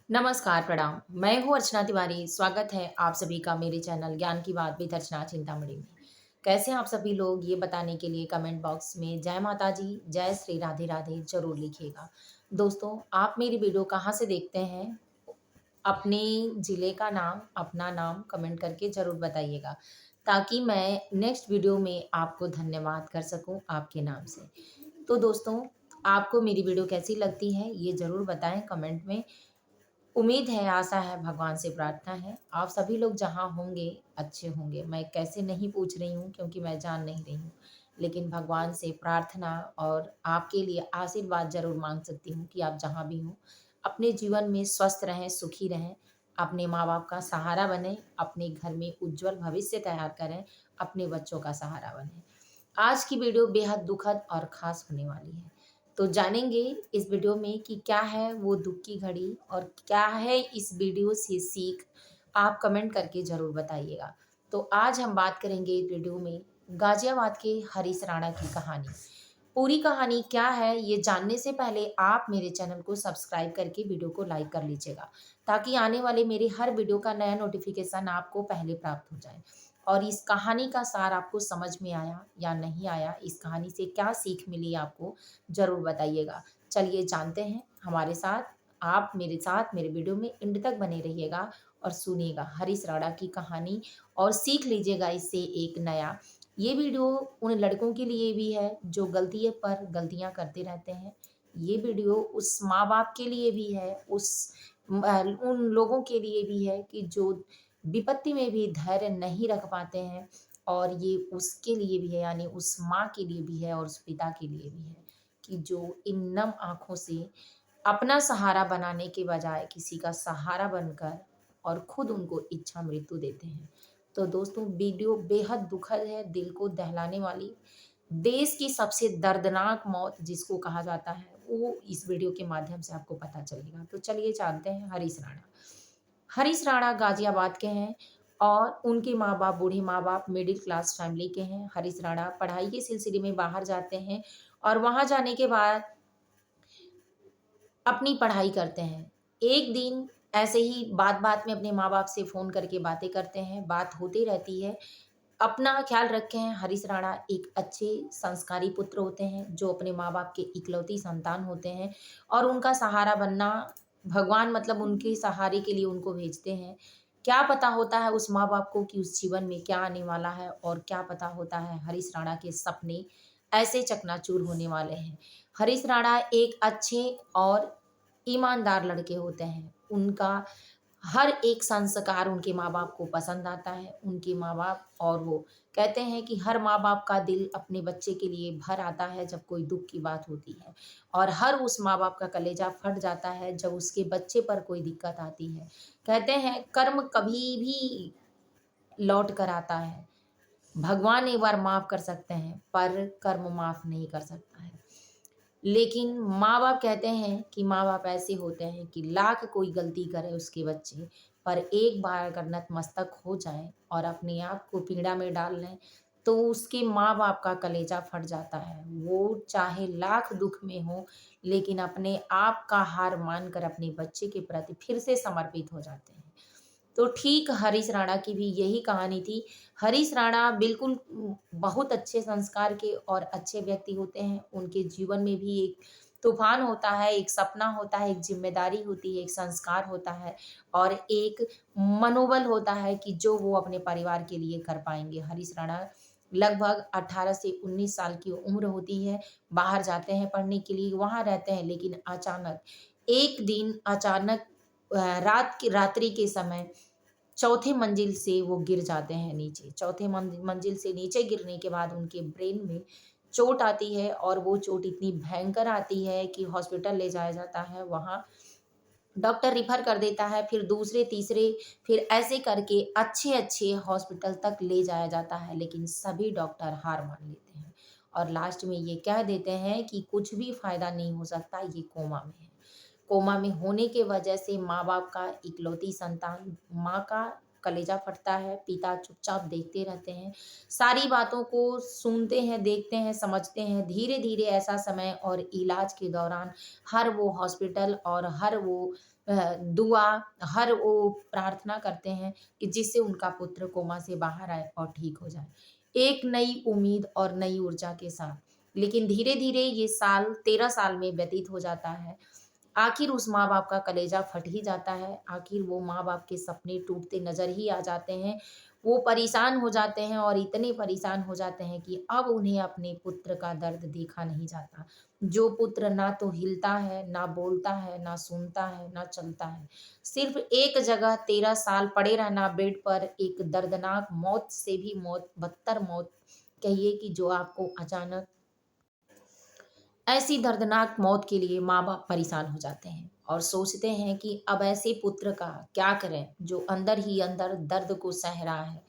नमस्कार, प्रणाम। मैं हूँ अर्चना तिवारी। स्वागत है आप सभी का मेरे चैनल ज्ञान की बात विद अर्चना चिंतामणि में। कैसे हैं आप सभी लोग ये बताने के लिए कमेंट बॉक्स में जय माता जी, जय श्री राधे राधे ज़रूर लिखिएगा। दोस्तों, आप मेरी वीडियो कहाँ से देखते हैं? अपने ज़िले का नाम, अपना नाम कमेंट करके ज़रूर बताइएगा, ताकि मैं नेक्स्ट वीडियो में आपको धन्यवाद कर सकूँ आपके नाम से। तो दोस्तों, आपको मेरी वीडियो कैसी लगती है, ये ज़रूर बताएँ कमेंट में। उम्मीद है, आशा है, भगवान से प्रार्थना है, आप सभी लोग जहाँ होंगे, अच्छे होंगे। मैं कैसे नहीं पूछ रही हूँ क्योंकि मैं जान नहीं रही हूँ। लेकिन भगवान से प्रार्थना और आपके लिए आशीर्वाद ज़रूर माँग सकती हूँ कि आप जहाँ भी हों, अपने जीवन में स्वस्थ रहें, सुखी रहें, अपने माँ-बाप का सहारा बनें, अपने घर में उज्ज्वल भविष्य तैयार करें, अपने बच्चों का सहारा बनें। आज की वीडियो बेहद दुखद और ख़ास होने वाली है। तो जानेंगे इस वीडियो में कि क्या है वो दुःख की घड़ी और क्या है इस वीडियो से सीख, आप कमेंट करके ज़रूर बताइएगा। तो आज हम बात करेंगे इस वीडियो में गाज़ियाबाद के हरीश राणा की कहानी। पूरी कहानी क्या है ये जानने से पहले आप मेरे चैनल को सब्सक्राइब करके वीडियो को लाइक कर लीजिएगा, ताकि आने वाले मेरे हर वीडियो का नया नोटिफ़िकेशन आपको पहले प्राप्त हो जाए। और इस कहानी का सार आपको समझ में आया या नहीं आया, इस कहानी से क्या सीख मिली आपको, ज़रूर बताइएगा। चलिए जानते हैं हमारे साथ, आप मेरे साथ मेरे वीडियो में एंड तक बने रहिएगा और सुनिएगा हरीश राणा की कहानी और सीख लीजिएगा इससे एक नया। ये वीडियो उन लड़कों के लिए भी है जो गलती पर गलतियाँ करते रहते हैं। ये वीडियो उस माँ-बाप के लिए भी है, उन लोगों के लिए भी है कि जो विपत्ति में भी धैर्य नहीं रख पाते हैं, और ये उसके लिए भी है, यानी उस माँ के लिए भी है और उस पिता के लिए भी है कि जो इन नम आँखों से अपना सहारा बनाने के बजाय किसी का सहारा बनकर और खुद उनको इच्छा मृत्यु देते हैं। तो दोस्तों, वीडियो बेहद दुखद है, दिल को दहलाने वाली, देश की सबसे दर्दनाक मौत जिसको कहा जाता है, वो इस वीडियो के माध्यम से आपको पता चलेगा। तो चलिए जानते हैं हरीश राणा। हरीश राणा गाज़ियाबाद के हैं और उनके माँ-बाप बूढ़े माँ-बाप मिडिल क्लास फैमिली के हैं। हरीश राणा पढ़ाई के सिलसिले में बाहर जाते हैं और वहाँ जाने के बाद अपनी पढ़ाई करते हैं। एक दिन ऐसे ही बात-बात में अपने माँ-बाप से फ़ोन करके बातें करते हैं, बात होती रहती है। अपना ख़्याल रखें, हरीश राणा एक अच्छे संस्कारी पुत्र होते हैं, जो अपने माँ-बाप के इकलौती संतान होते हैं और उनका सहारा बनना भगवान मतलब उनके सहारे के लिए उनको भेजते हैं। क्या पता होता है उस माँ-बाप को कि उस जीवन में क्या आने वाला है, और क्या पता होता है हरीश राणा के सपने ऐसे चकनाचूर होने वाले हैं। हरीश राणा एक अच्छे और ईमानदार लड़के होते हैं। उनका हर एक संस्कार उनके माँ-बाप को पसंद आता है। उनके माँ-बाप, और वो कहते हैं कि हर माँ-बाप का दिल अपने बच्चे के लिए भर आता है जब कोई दुःख की बात होती है, और हर उस माँ-बाप का कलेजा फट जाता है जब उसके बच्चे पर कोई दिक्कत आती है। कहते हैं कर्म कभी भी लौट कर आता है। भगवान एक बार माफ़ कर सकते हैं, पर कर्म माफ़ नहीं कर सकता है। लेकिन माँ-बाप कहते हैं कि माँ-बाप ऐसे होते हैं कि लाख कोई गलती करे उसके बच्चे, पर एक बार अगर नतमस्तक हो जाएँ और अपने आप को पीड़ा में डाल लें, तो उसके माँ-बाप का कलेजा फट जाता है। वो चाहे लाख दुःख में हो, लेकिन अपने आप का हार मानकर अपने बच्चे के प्रति फिर से समर्पित हो जाते हैं। तो ठीक हरीश राणा की भी यही कहानी थी। हरीश राणा बिल्कुल बहुत अच्छे संस्कार के और अच्छे व्यक्ति होते हैं। उनके जीवन में भी एक तूफ़ान होता है, एक सपना होता है, एक ज़िम्मेदारी होती है, एक संस्कार होता है और एक मनोबल होता है कि जो वो अपने परिवार के लिए कर पाएँगे। हरीश राणा लगभग 18 से 19 साल की उम्र होती है, बाहर जाते हैं पढ़ने के लिए, वहाँ रहते हैं, लेकिन अचानक एक दिन अचानक रात्रि के समय चौथे मंजिल से वो गिर जाते हैं नीचे। चौथे मंजिल से नीचे गिरने के बाद उनके ब्रेन में चोट आती है, और वो चोट इतनी भयंकर आती है कि हॉस्पिटल ले जाया जाता है। वहाँ डॉक्टर रिफ़र कर देता है, फिर दूसरे, तीसरे, फिर ऐसे करके अच्छे-अच्छे हॉस्पिटल तक ले जाया जाता है, लेकिन सभी डॉक्टर हार मान लेते हैं और लास्ट में ये कह देते हैं कि कुछ भी फ़ायदा नहीं हो सकता, ये कोमा में है। कोमा में होने के वजह से माँ-बाप का इकलौती संतान, माँ का कलेजा फटता है, पिता चुपचाप देखते रहते हैं, सारी बातों को सुनते हैं, देखते हैं, समझते हैं। धीरे-धीरे ऐसा समय और इलाज के दौरान हर वो हॉस्पिटल और हर वो दुआ, हर वो प्रार्थना करते हैं कि जिससे उनका पुत्र कोमा से बाहर आए और ठीक हो जाए। एक नई उम्मीद और नई ऊर्जा के साथ। लेकिन धीरे-धीरे ये साल 13 साल में व्यतीत हो जाता है। आखिर उस माँ-बाप का कलेजा फट ही जाता है, आखिर वो माँ-बाप के सपने टूटते नज़र ही आ जाते हैं। वो परेशान हो जाते हैं और इतने परेशान हो जाते हैं कि अब उन्हें अपने पुत्र का दर्द देखा नहीं जाता। जो पुत्र ना तो हिलता है, ना बोलता है, ना सुनता है, ना चलता है। सिर्फ़ एक जगह 13 साल पड़े रहना बेड पर, एक दर्दनाक मौत से भी मौत, बदतर मौत कहिए कि जो आपको अचानक, ऐसी दर्दनाक मौत के लिए माँ-बाप परेशान हो जाते हैं और सोचते हैं कि अब ऐसे पुत्र का क्या करें, जो अंदर ही अंदर दर्द को सह रहा है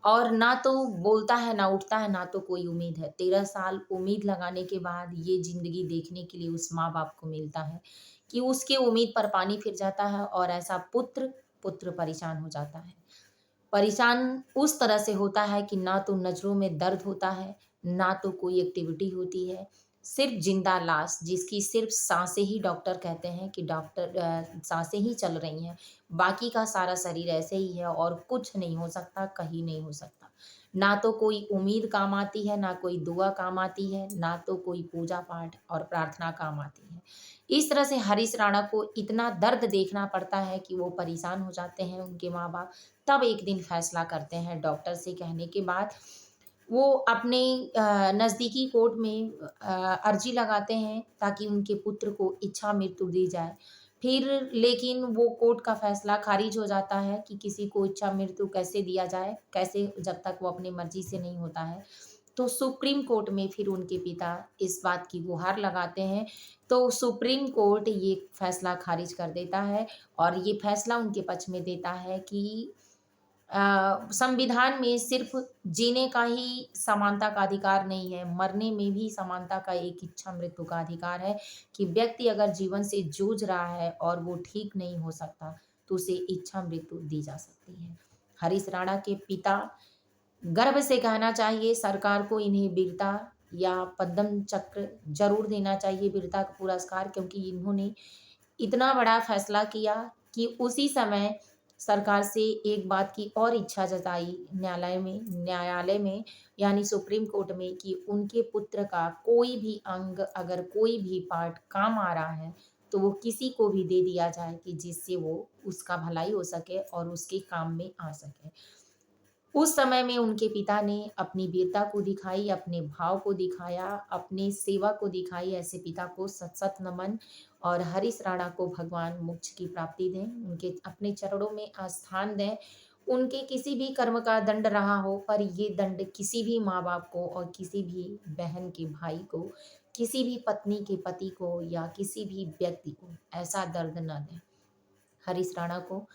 और ना तो बोलता है, ना उठता है, ना तो कोई उम्मीद है। 13 साल उम्मीद लगाने के बाद ये ज़िंदगी देखने के लिए उस माँ-बाप को मिलता है कि उसके उम्मीद पर पानी फिर जाता है और ऐसा पुत्र परेशान हो जाता है। परेशान उस तरह से होता है कि ना तो नज़रों में दर्द होता है, ना तो कोई एक्टिविटी होती है। सिर्फ़ ज़िंदा लाश जिसकी सिर्फ़ साँसें ही डॉक्टर कहते हैं कि साँसें ही चल रही हैं, बाकी का सारा शरीर ऐसे ही है और कुछ नहीं हो सकता, कहीं नहीं हो सकता। ना तो कोई उम्मीद काम आती है, ना कोई दुआ काम आती है, ना तो कोई पूजा-पाठ और प्रार्थना काम आती है। इस तरह से हरीश राणा को इतना दर्द देखना पड़ता है कि वो परेशान हो जाते हैं, उनके माँ-बाप। तब एक दिन फैसला करते हैं डॉक्टर से कहने के बाद, वो अपने नज़दीकी कोर्ट में अर्ज़ी लगाते हैं ताकि उनके पुत्र को इच्छा मृत्यु दी जाए। फिर लेकिन वो कोर्ट का फैसला ख़ारिज हो जाता है कि किसी को इच्छा मृत्यु कैसे दिया जाए, कैसे, जब तक वो अपनी मर्ज़ी से नहीं होता है। तो सुप्रीम कोर्ट में फिर उनके पिता इस बात की गुहार लगाते हैं, तो सुप्रीम कोर्ट ये फैसला ख़ारिज कर देता है और ये फैसला उनके पक्ष में देता है कि संविधान में सिर्फ़ जीने का ही समानता का अधिकार नहीं है, मरने में भी समानता का एक इच्छा मृत्यु का अधिकार है कि व्यक्ति अगर जीवन से जूझ रहा है और वो ठीक नहीं हो सकता, तो उसे इच्छा मृत्यु दी जा सकती है। हरीश राणा के पिता गर्व से कहना चाहिए सरकार को, इन्हें वीरता या पद्म चक्र ज़रूर देना चाहिए, वीरता का पुरस्कार, क्योंकि इन्होंने इतना बड़ा फैसला किया कि उसी समय सरकार से एक बात की और इच्छा जताई न्यायालय में यानी सुप्रीम कोर्ट में कि उनके पुत्र का कोई भी अंग, अगर कोई भी पार्ट काम आ रहा है, तो वो किसी को भी दे दिया जाए कि जिससे वो उसका भलाई हो सके और उसके काम में आ सके। उस समय में उनके पिता ने अपनी वीरता को दिखाई, अपने भाव को दिखाया, अपनी सेवा को दिखाई। ऐसे पिता को सत-सत नमन और हरीश राणा को भगवान मोक्ष की प्राप्ति दें, उनके अपने चरणों में स्थान दें। उनके किसी भी कर्म का दंड रहा हो, पर ये दंड किसी भी माँ-बाप को और किसी भी बहन के भाई को, किसी भी पत्नी के पति को या किसी भी व्यक्ति को ऐसा दर्द ना दें। हरीश राणा को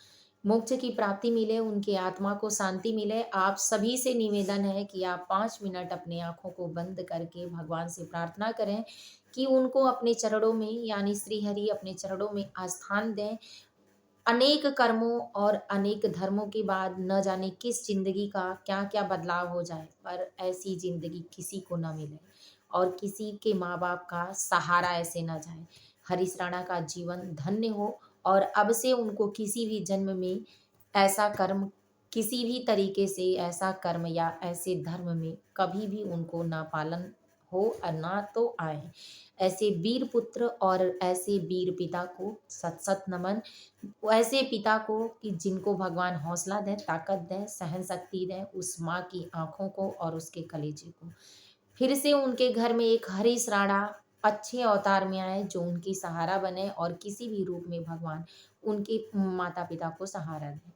मोक्ष की प्राप्ति मिले, उनकी आत्मा को शांति मिले। आप सभी से निवेदन है कि आप 5 मिनट अपनी आँखों को बंद करके भगवान से प्रार्थना करें कि उनको अपने चरणों में यानी श्री हरि अपने चरणों में स्थान दें। अनेक कर्मों और अनेक धर्मों के बाद न जाने किस ज़िंदगी का क्या-क्या बदलाव हो जाए, पर ऐसी ज़िंदगी किसी को ना मिले और किसी के माँ-बाप का सहारा ऐसे ना जाए। हरीश राणा का जीवन धन्य हो और अब से उनको किसी भी जन्म में ऐसा कर्म, किसी भी तरीके से ऐसा कर्म या ऐसे धर्म में कभी भी उनको ना पालन हो और ना तो आए। ऐसे वीर पुत्र और ऐसे वीर पिता को सत-सत नमन। ऐसे पिता को कि जिनको भगवान हौसला दें, ताकत दें, सहन शक्ति दें, उस माँ की आँखों को और उसके कलेजे को। फिर से उनके घर में एक हरीश राणा अच्छे अवतार में आए, जो उनकी सहारा बने और किसी भी रूप में भगवान उनके माता-पिता को सहारा दें।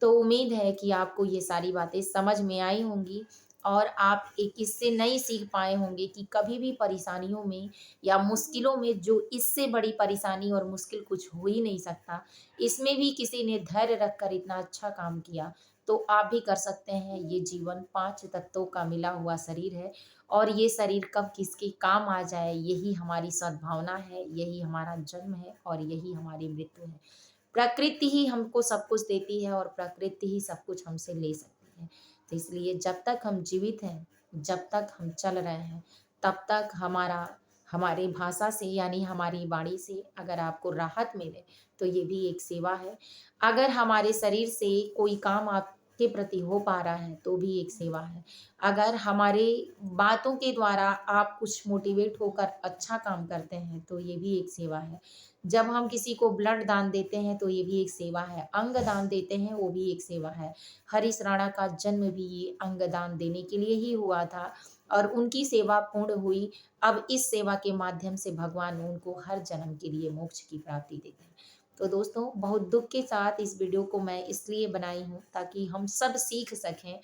तो उम्मीद है कि आपको ये सारी बातें समझ में आई होंगी और आप एक इससे नई सीख पाए होंगे कि कभी भी परेशानियों में या मुश्किलों में, जो इससे बड़ी परेशानी और मुश्किल कुछ हो ही नहीं सकता, इसमें भी किसी ने धैर्य रखकर इतना अच्छा काम किया, तो आप भी कर सकते हैं। ये जीवन 5 तत्वों का मिला हुआ शरीर है और ये शरीर कब किसके काम आ जाए, यही हमारी सद्भावना है, यही हमारा जन्म है और यही हमारी मृत्यु है। प्रकृति ही हमको सब कुछ देती है और प्रकृति ही सब कुछ हमसे ले सकती है। तो इसलिए जब तक हम जीवित हैं, जब तक हम चल रहे हैं, तब तक हमारी भाषा से यानी हमारी वाणी से अगर आपको राहत मिले, तो ये भी एक सेवा है। अगर हमारे शरीर से कोई काम आपके प्रति हो पा रहा है, तो भी एक सेवा है। अगर हमारे बातों के द्वारा आप कुछ मोटिवेट होकर अच्छा काम करते हैं, तो ये भी एक सेवा है। जब हम किसी को ब्लड दान देते हैं, तो ये भी एक सेवा है। अंग दान देते हैं, वो भी एक सेवा है। हरीश राणा का जन्म भी ये अंग दान देने के लिए ही हुआ था और उनकी सेवा पूर्ण हुई। अब इस सेवा के माध्यम से भगवान उनको हर जन्म के लिए मोक्ष की प्राप्ति देते हैं। तो दोस्तों, बहुत दुख के साथ इस वीडियो को मैं इसलिए बनाई हूँ ताकि हम सब सीख सकें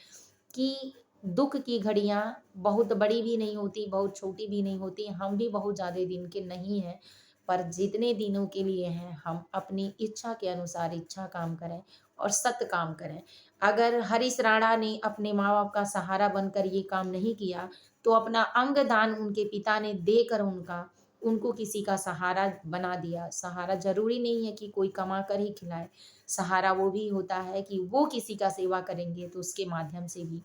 कि दुख की घड़ियाँ बहुत बड़ी भी नहीं होती, बहुत छोटी भी नहीं होती। हम भी बहुत ज़्यादा दिन के नहीं हैं, पर जितने दिनों के लिए हैं, हम अपनी इच्छा के अनुसार इच्छा काम करें और सत्य काम करें। अगर हरीश राणा ने अपने माँ-बाप का सहारा बनकर ये काम नहीं किया, तो अपना अंग दान उनके पिता ने देकर उनको किसी का सहारा बना दिया। सहारा ज़रूरी नहीं है कि कोई कमा कर ही खिलाए, सहारा वो भी होता है कि वो किसी का सेवा करेंगे, तो उसके माध्यम से भी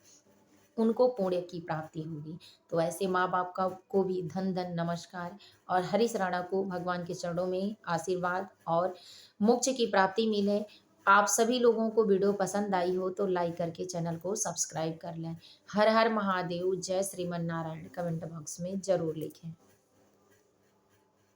उनको पुण्य की प्राप्ति होगी। तो ऐसे माँ-बाप का को भी धन-धन नमस्कार और हरीश राणा को भगवान के चरणों में आशीर्वाद और मोक्ष की प्राप्ति मिले। आप सभी लोगों को वीडियो पसंद आई हो तो लाइक करके चैनल को सब्सक्राइब कर लें। हर हर महादेव, जय श्रीमन नारायण कमेंट बॉक्स में ज़रूर लिखें।